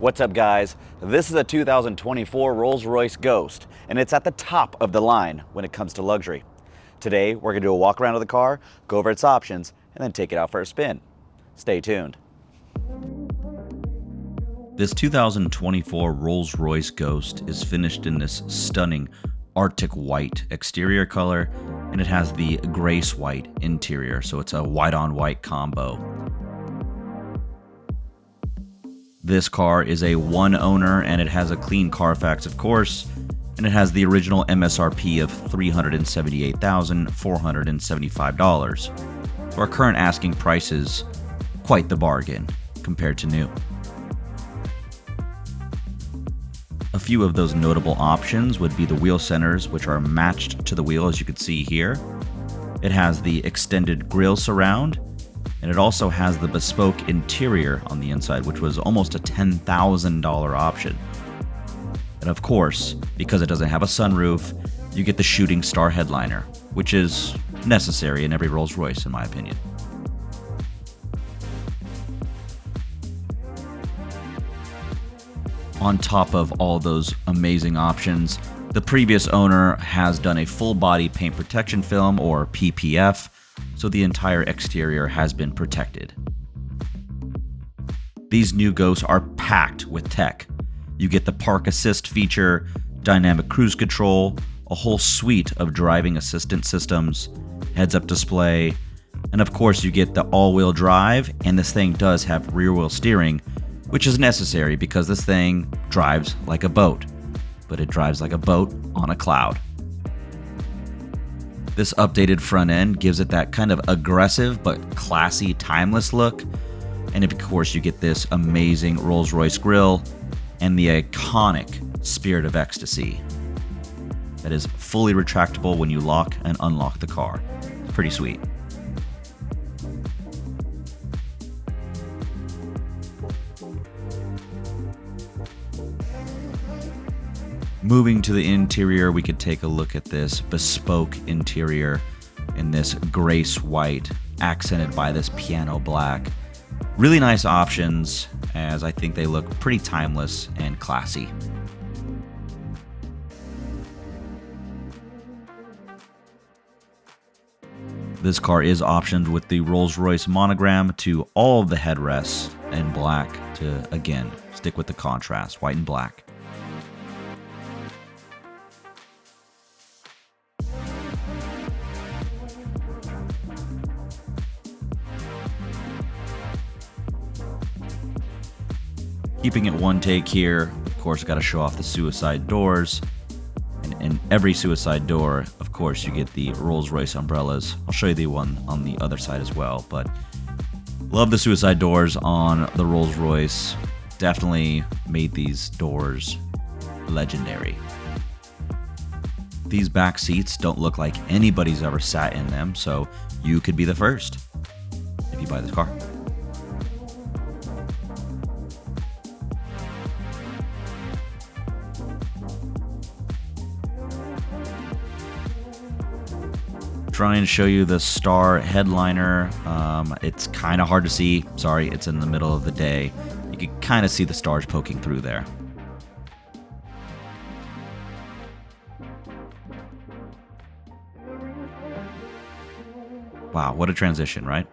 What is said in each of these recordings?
What's up, guys? This is a 2024 Rolls-Royce Ghost, and it's at the top of the line when it comes to luxury. Today, we're going to do a walk around of the car, go over its options, and then take it out for a spin. Stay tuned. This 2024 Rolls-Royce Ghost is finished in this stunning Arctic white exterior color, and it has the grace white interior, so it's a white-on-white combo. This car is a one owner, and it has a clean Carfax, of course, and it has the original MSRP of $378,475. So our current asking price is quite the bargain compared to new. A few of those notable options would be the wheel centers, which are matched to the wheel, as you can see here. It has the extended grille surround, and it also has the bespoke interior on the inside, which was almost a $10,000 option. And of course, because it doesn't have a sunroof, you get the shooting star headliner, which is necessary in every Rolls-Royce, in my opinion. On top of all those amazing options, the previous owner has done a full body paint protection film, or PPF, so the entire exterior has been protected. These new Ghosts are packed with tech. You get the park assist feature, dynamic cruise control, a whole suite of driving assistance systems, heads-up display, and of course you get the all-wheel drive, and this thing does have rear-wheel steering, which is necessary because this thing drives like a boat, but it drives like a boat on a cloud. This updated front end gives it that kind of aggressive but classy, timeless look. And of course, you get this amazing Rolls-Royce grille and the iconic Spirit of Ecstasy that is fully retractable when you lock and unlock the car. It's pretty sweet. Moving to the interior, we could take a look at this bespoke interior in this grace white, accented by this piano black. Really nice options, as I think they look pretty timeless and classy. This car is optioned with the Rolls-Royce monogram to all of the headrests in black to, again, stick with the contrast, white and black. Keeping it one take here, of course, got to show off the suicide doors. And in every suicide door, of course, you get the Rolls-Royce umbrellas. I'll show you the one on the other side as well, but love the suicide doors on the Rolls-Royce. Definitely made these doors legendary. These back seats don't look like anybody's ever sat in them, so you could be the first if you buy this car. Try and show you the star headliner. It's kind of hard to see. Sorry, it's in the middle of the day. You can kind of see the stars poking through there. Wow, what a transition, right?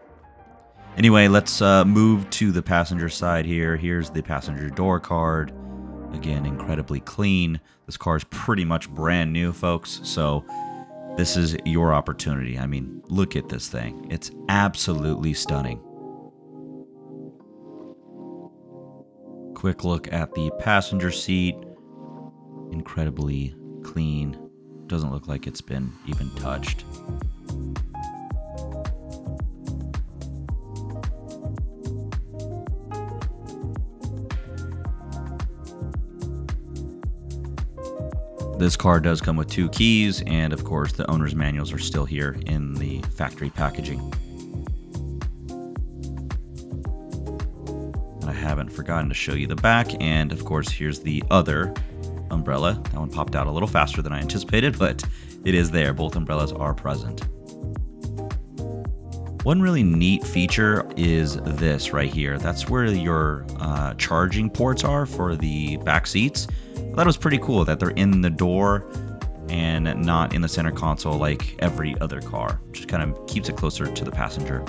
Anyway, let's move to the passenger side here. Here's the passenger door card. Again, incredibly clean. This car is pretty much brand new, folks, so this is your opportunity. I mean, look at this thing. It's absolutely stunning. Quick look at the passenger seat. Incredibly clean. Doesn't look like it's been even touched. This car does come with 2 keys, and of course the owner's manuals are still here in the factory packaging. And I haven't forgotten to show you the back, and of course here's the other umbrella. That one popped out a little faster than I anticipated, but it is there. Both umbrellas are present. One really neat feature is this right here. That's where your charging ports are for the back seats. I thought it was pretty cool that they're in the door and not in the center console like every other car, which kind of keeps it closer to the passenger.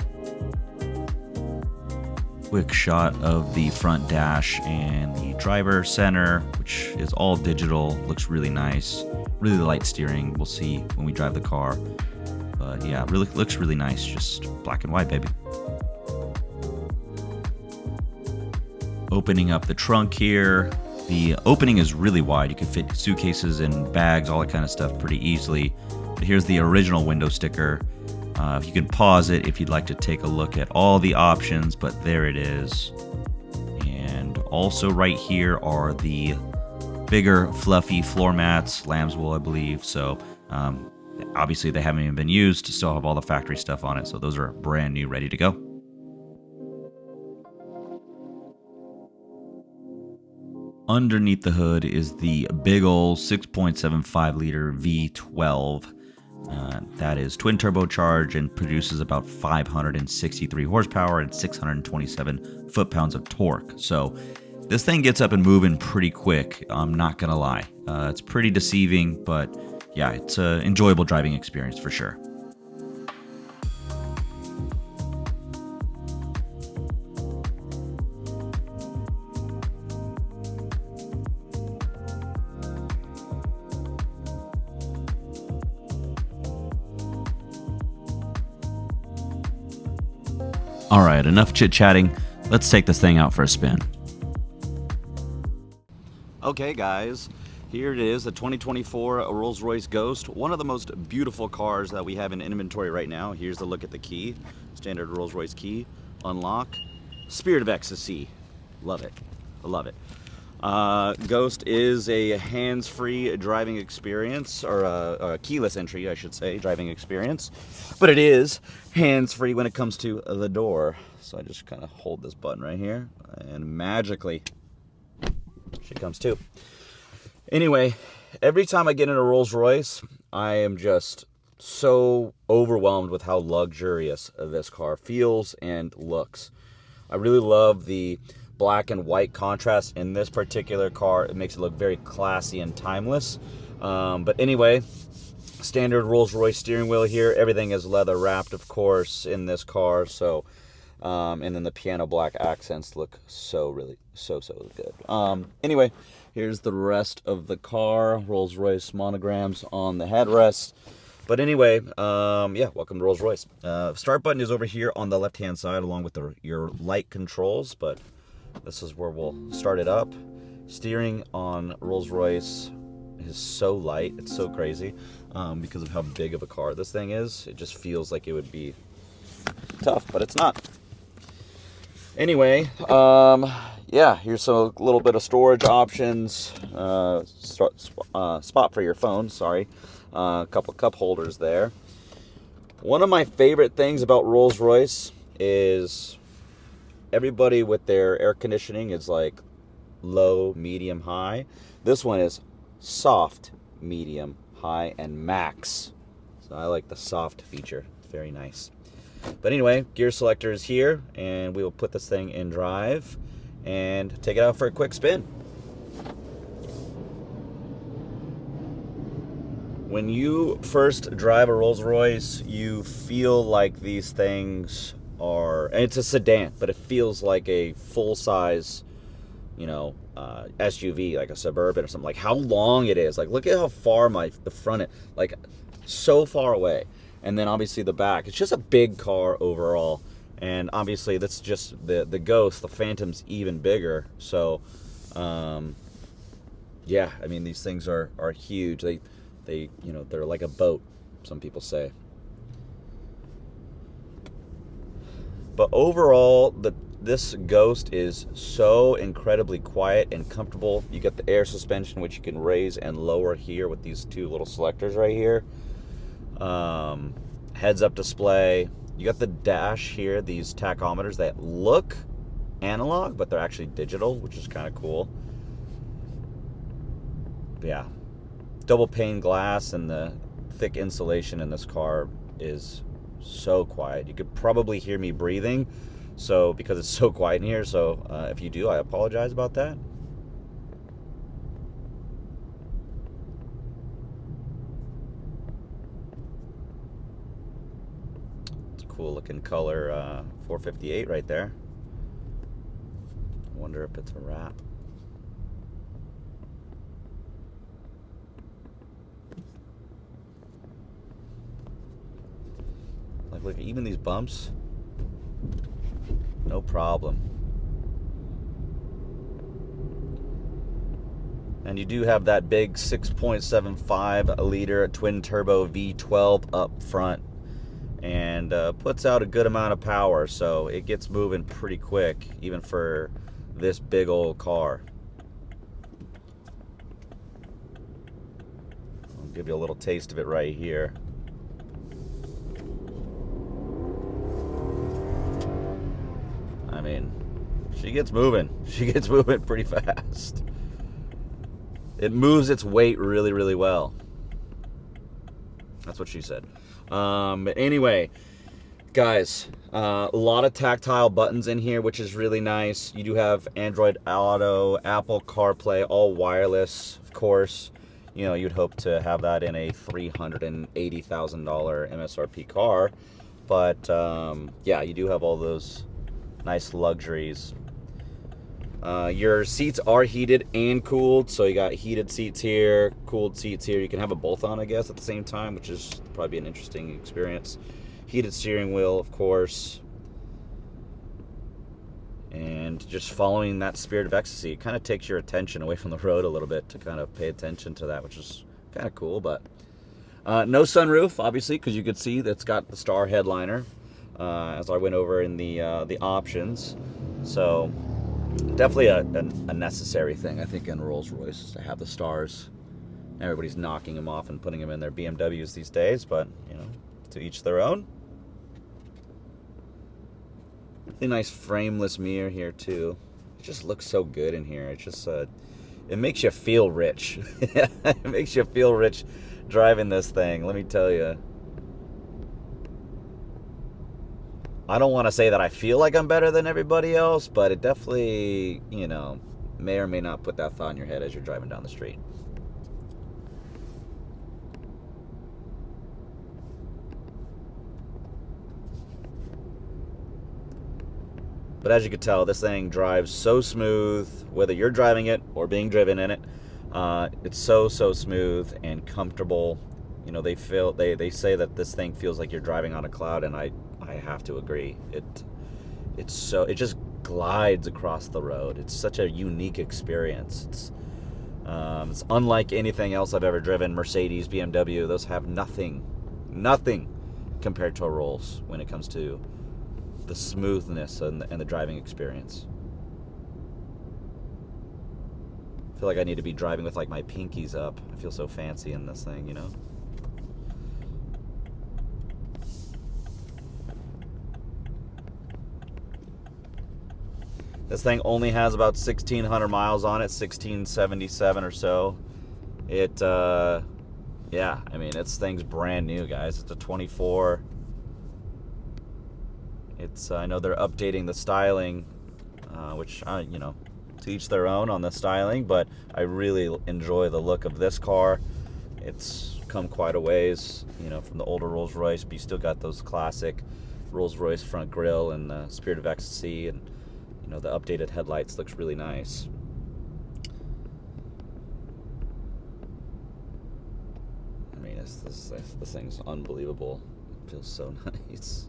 Quick shot of the front dash and the driver center, which is all digital. Looks really nice. Really light steering. We'll see when we drive the car. But yeah, really looks really nice. Just black and white, baby. Opening up the trunk here. The opening is really wide. You can fit suitcases and bags, all that kind of stuff pretty easily. But here's the original window sticker. You can pause it if you'd like to take a look at all the options, but there it is. And also right here are the bigger fluffy floor mats, lamb's wool, I believe. So obviously they haven't even been used, still have all the factory stuff on it. So those are brand new, ready to go. Underneath the hood is the big ol' 6.75 liter V12. That is twin turbocharged and produces about 563 horsepower and 627 foot-pounds of torque. So this thing gets up and moving pretty quick, I'm not gonna lie. It's pretty deceiving, but yeah, it's an enjoyable driving experience for sure. All right, enough chit-chatting. Let's take this thing out for a spin. Okay guys, here it is, the 2024 Rolls-Royce Ghost, one of the most beautiful cars that we have in inventory right now. Here's a look at the key, standard Rolls-Royce key, unlock, Spirit of Ecstasy, love it, I love it. Ghost is a hands-free driving experience, or a keyless entry, I should say, driving experience. But it is hands-free when it comes to the door. So I just kind of hold this button right here, and magically, she comes too. Anyway, every time I get in a Rolls-Royce, I am just so overwhelmed with how luxurious this car feels and looks. I really love the black and white contrast in this particular car. It makes it look very classy and timeless. But anyway, standard Rolls-Royce steering wheel here. Everything is leather wrapped, of course, in this car. So, and then the piano black accents look so good. Anyway, here's the rest of the car. Rolls-Royce monograms on the headrest. But anyway, yeah, welcome to Rolls-Royce. Start button is over here on the left-hand side along with your light controls, but this is where we'll start it up. Steering on Rolls-Royce is so light, it's so crazy, because of how big of a car this thing is. It just feels like it would be tough, but it's not. Anyway, yeah, here's a little bit of storage options. Spot for your phone, sorry. A couple cup holders there. One of my favorite things about Rolls-Royce is everybody with their air conditioning is like low, medium, high. This one is soft, medium, high, and max. So I like the soft feature. It's very nice. But anyway, gear selector is here, and we will put this thing in drive and take it out for a quick spin. When you first drive a Rolls-Royce, you feel like these things are, and it's a sedan, but it feels like a full-size, SUV, like a Suburban or something. Like how long it is. Like look at how far the front is, like so far away. And then obviously the back. It's just a big car overall. And obviously that's just the Ghost. The Phantom's even bigger. So, yeah, I mean these things are huge. They're like a boat, some people say. But overall, this Ghost is so incredibly quiet and comfortable. You get the air suspension, which you can raise and lower here with these two little selectors right here. Heads-up display. You got the dash here, these tachometers that look analog, but they're actually digital, which is kind of cool. But yeah, double pane glass and the thick insulation in this car is So quiet. You could probably hear me breathing, so because it's so quiet in here. So if you do, I apologize about that. It's a cool looking color 458 right there. I wonder if it's a wrap. Like, look, even these bumps, no problem. And you do have that big 6.75 liter twin turbo V12 up front, and puts out a good amount of power, so it gets moving pretty quick even for this big old car. I'll give you a little taste of it right here. I mean, she gets moving. She gets moving pretty fast. It moves its weight really, really well. That's what she said. But anyway, guys, a lot of tactile buttons in here, which is really nice. You do have Android Auto, Apple CarPlay, all wireless, of course. You know, you'd hope to have that in a $380,000 MSRP car. But yeah, you do have all those nice luxuries. Your seats are heated and cooled, so you got heated seats here, cooled seats here. You can have them both on, I guess, at the same time, which is probably an interesting experience. Heated steering wheel, of course. And just following that Spirit of Ecstasy, it kind of takes your attention away from the road a little bit to kind of pay attention to that, which is kind of cool. But no sunroof, obviously, because you could see that's got the star headliner, as I went over in the options. So definitely a necessary thing, I think, in Rolls-Royce, to have the stars. Everybody's knocking them off and putting them in their BMWs these days, but, you know, to each their own. Really nice frameless mirror here, too. It just looks so good in here. It just, it makes you feel rich. It makes you feel rich driving this thing, let me tell you. I don't want to say that I feel like I'm better than everybody else, but it definitely, you know, may or may not put that thought in your head as you're driving down the street. But as you can tell, this thing drives so smooth, whether you're driving it or being driven in it. It's so smooth and comfortable. You know, they say that this thing feels like you're driving on a cloud, and I have to agree. It just glides across the road. It's such a unique experience. It's unlike anything else I've ever driven. Mercedes, BMW, those have nothing compared to a Rolls when it comes to the smoothness and the driving experience. I feel like I need to be driving with like my pinkies up. I feel so fancy in this thing, you know? This thing only has about 1,600 miles on it, 1,677 or so. Yeah, I mean, this thing's brand new, guys. It's a 24. I know they're updating the styling, which, you know, to each their own on the styling, but I really enjoy the look of this car. It's come quite a ways, you know, from the older Rolls-Royce, but you still got those classic Rolls-Royce front grille and the Spirit of Ecstasy, and, you know, the updated headlights looks really nice. I mean, this thing's unbelievable. It feels so nice.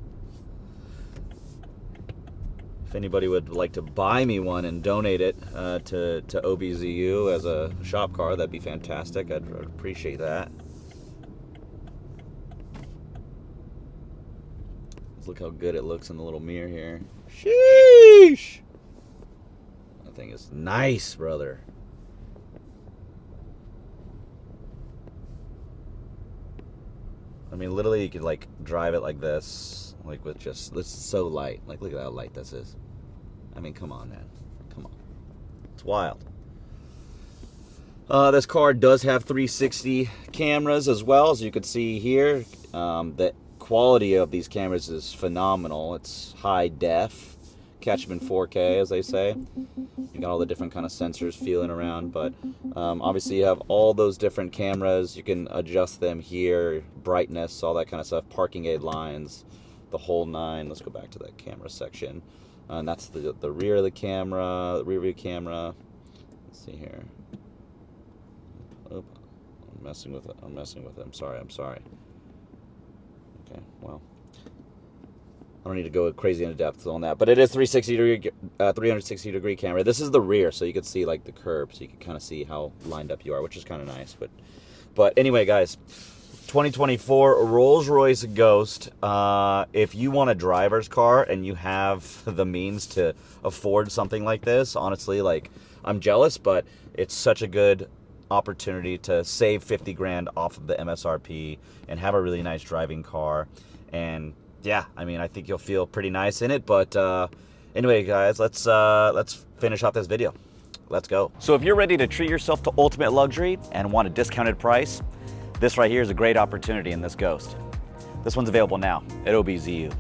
If anybody would like to buy me one and donate it to OBZU as a shop car, that'd be fantastic. I'd appreciate that. Let's look how good it looks in the little mirror here. Sheesh! That thing is nice, brother. I mean, literally, you could like drive it like this, like with just, this is so light. Like, look at how light this is. I mean, come on, man. Come on. It's wild. This car does have 360 cameras as well, as you can see here. The quality of these cameras is phenomenal. It's high def, catch them in 4K, as they say. You got all the different kind of sensors feeling around, but obviously you have all those different cameras. You can adjust them here, brightness, all that kind of stuff, parking aid lines, the whole nine. Let's go back to that camera section. And that's the rear of the camera, the rear view camera. Let's see here. Oop, I'm messing with it. I'm sorry. Okay, well, I don't need to go crazy into depth on that, but it is 360 degree camera. This is the rear, so you can see like the curb, so you can kind of see how lined up you are, which is kind of nice. But anyway, guys, 2024 Rolls-Royce Ghost. If you want a driver's car and you have the means to afford something like this, honestly, like, I'm jealous, but it's such a good opportunity to save 50 grand off of the MSRP and have a really nice driving car. And yeah, I mean, I think you'll feel pretty nice in it. But anyway, guys, let's finish off this video. Let's go. So if you're ready to treat yourself to ultimate luxury and want a discounted price, this right here is a great opportunity in this Ghost. This one's available now at OBZU.